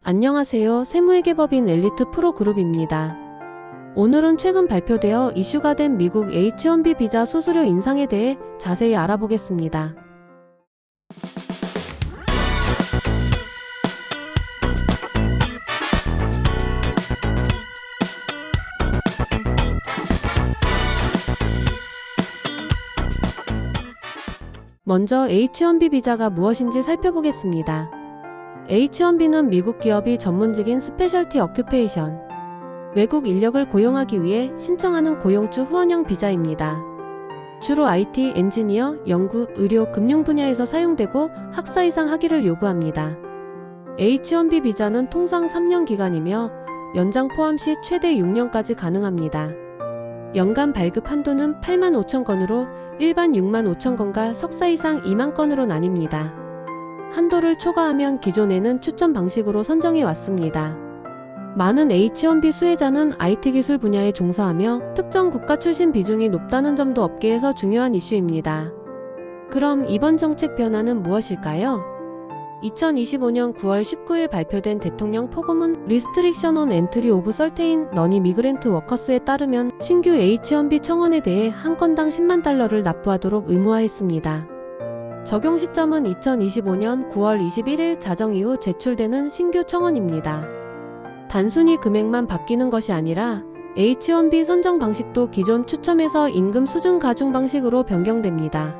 안녕하세요. 세무회계법인 엘리트 프로그룹입니다. 오늘은 최근 발표되어 이슈가 된 미국 H-1B 비자 수수료 인상에 대해 자세히 알아보겠습니다. 먼저 H-1B 비자가 무엇인지 살펴보겠습니다. H-1B는 미국 기업이 전문직인 스페셜티 어큐페이션, 외국 인력을 고용하기 위해 신청하는 고용주 후원형 비자입니다. 주로 IT, 엔지니어, 연구, 의료, 금융 분야에서 사용되고 학사 이상 학위를 요구합니다. H-1B 비자는 통상 3년 기간이며 연장 포함 시 최대 6년까지 가능합니다. 연간 발급 한도는 85,000건으로 일반 65,000건과 석사 이상 2만 건으로 나뉩니다. 한도를 초과하면 기존에는 추천 방식으로 선정해 왔습니다. 많은 H-1B 수혜자는 IT 기술 분야에 종사하며 특정 국가 출신 비중이 높다는 점도 업계에서 중요한 이슈입니다. 그럼 이번 정책 변화는 무엇일까요? 2025년 9월 19일 발표된 대통령 포고문 Restriction on Entry of Certain Non-Immigrant Workers에 따르면 신규 H-1B 청원에 대해 한 건당 10만 달러를 납부하도록 의무화했습니다. 적용 시점은 2025년 9월 21일 자정 이후 제출되는 신규 청원입니다. 단순히 금액만 바뀌는 것이 아니라 H-1B 선정 방식도 기존 추첨에서 임금 수준 가중 방식으로 변경됩니다.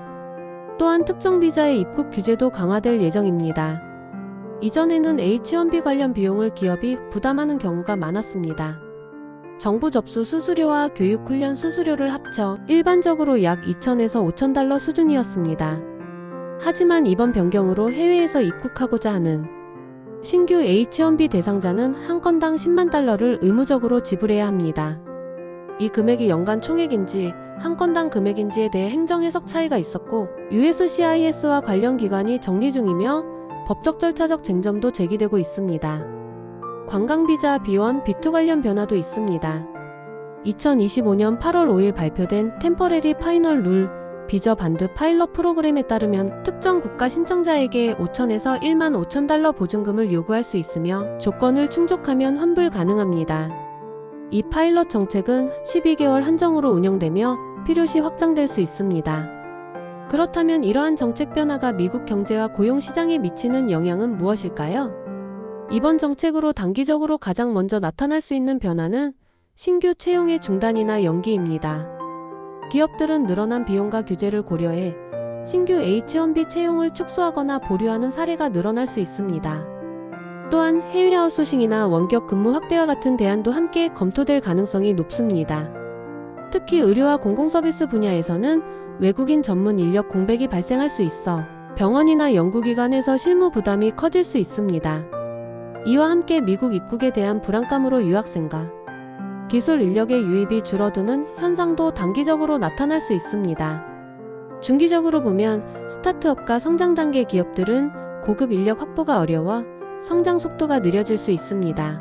또한 특정 비자의 입국 규제도 강화될 예정입니다. 이전에는 H-1B 관련 비용을 기업이 부담하는 경우가 많았습니다. 정부 접수 수수료와 교육 훈련 수수료를 합쳐 일반적으로 약 2,000에서 5,000달러 수준이었습니다. 하지만 이번 변경으로 해외에서 입국하고자 하는 신규 H-1B 대상자는 한 건당 10만 달러를 의무적으로 지불해야 합니다. 이 금액이 연간 총액인지 한 건당 금액인지에 대해 행정 해석 차이가 있었고 USCIS와 관련 기관이 정리 중이며 법적 절차적 쟁점도 제기되고 있습니다. 관광비자 B1, B2 관련 변화도 있습니다. 2025년 8월 5일 발표된 템퍼레리 파이널 룰 비저 반드 파일럿 프로그램에 따르면 특정 국가 신청자에게 5,000에서 1만 5천 달러 보증금을 요구할 수 있으며 조건을 충족하면 환불 가능합니다. 이 파일럿 정책은 12개월 한정으로 운영되며 필요시 확장될 수 있습니다. 그렇다면 이러한 정책 변화가 미국 경제와 고용 시장에 미치는 영향은 무엇일까요? 이번 정책으로 단기적으로 가장 먼저 나타날 수 있는 변화는 신규 채용의 중단이나 연기입니다. 기업들은 늘어난 비용과 규제를 고려해 신규 H-1B 채용을 축소하거나 보류하는 사례가 늘어날 수 있습니다. 또한 해외 아웃소싱이나 원격 근무 확대와 같은 대안도 함께 검토될 가능성이 높습니다. 특히 의료와 공공서비스 분야에서는 외국인 전문 인력 공백이 발생할 수 있어 병원이나 연구기관에서 실무 부담이 커질 수 있습니다. 이와 함께 미국 입국에 대한 불안감으로 유학생과 기술 인력의 유입이 줄어드는 현상도 단기적으로 나타날 수 있습니다. 중기적으로 보면 스타트업과 성장 단계 기업들은 고급 인력 확보가 어려워 성장 속도가 느려질 수 있습니다.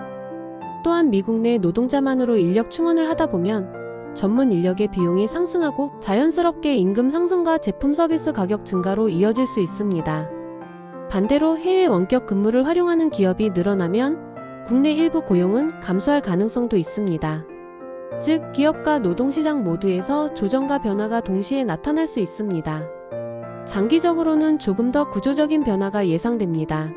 또한 미국 내 노동자만으로 인력 충원을 하다 보면 전문 인력의 비용이 상승하고 자연스럽게 임금 상승과 제품 서비스 가격 증가로 이어질 수 있습니다. 반대로 해외 원격 근무를 활용하는 기업이 늘어나면 국내 일부 고용은 감소할 가능성도 있습니다. 즉, 기업과 노동시장 모두에서 조정과 변화가 동시에 나타날 수 있습니다. 장기적으로는 조금 더 구조적인 변화가 예상됩니다.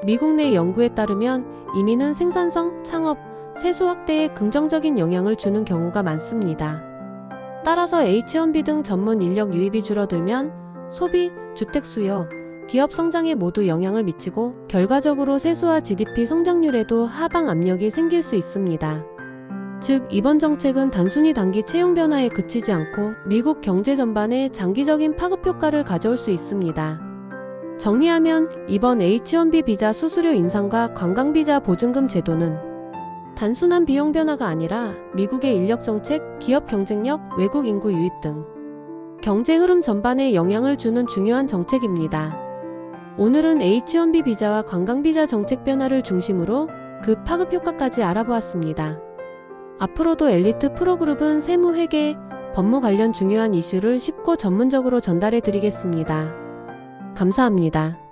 미국 내 연구에 따르면 이민은 생산성, 창업, 세수 확대에 긍정적인 영향을 주는 경우가 많습니다. 따라서 H-1B 등 전문 인력 유입이 줄어들면 소비, 주택 수요, 기업 성장에 모두 영향을 미치고 결과적으로 세수와 GDP 성장률에도 하방 압력이 생길 수 있습니다. 즉, 이번 정책은 단순히 단기 채용 변화에 그치지 않고 미국 경제 전반에 장기적인 파급 효과를 가져올 수 있습니다. 정리하면 이번 H-1B 비자 수수료 인상과 관광비자 보증금 제도는 단순한 비용 변화가 아니라 미국의 인력 정책, 기업 경쟁력, 외국 인구 유입 등 경제 흐름 전반에 영향을 주는 중요한 정책입니다. 오늘은 H-1B 비자와 관광비자 정책 변화를 중심으로 그 파급 효과까지 알아보았습니다. 앞으로도 엘리트 프로그룹은 세무, 회계, 법무 관련 중요한 이슈를 쉽고 전문적으로 전달해 드리겠습니다. 감사합니다.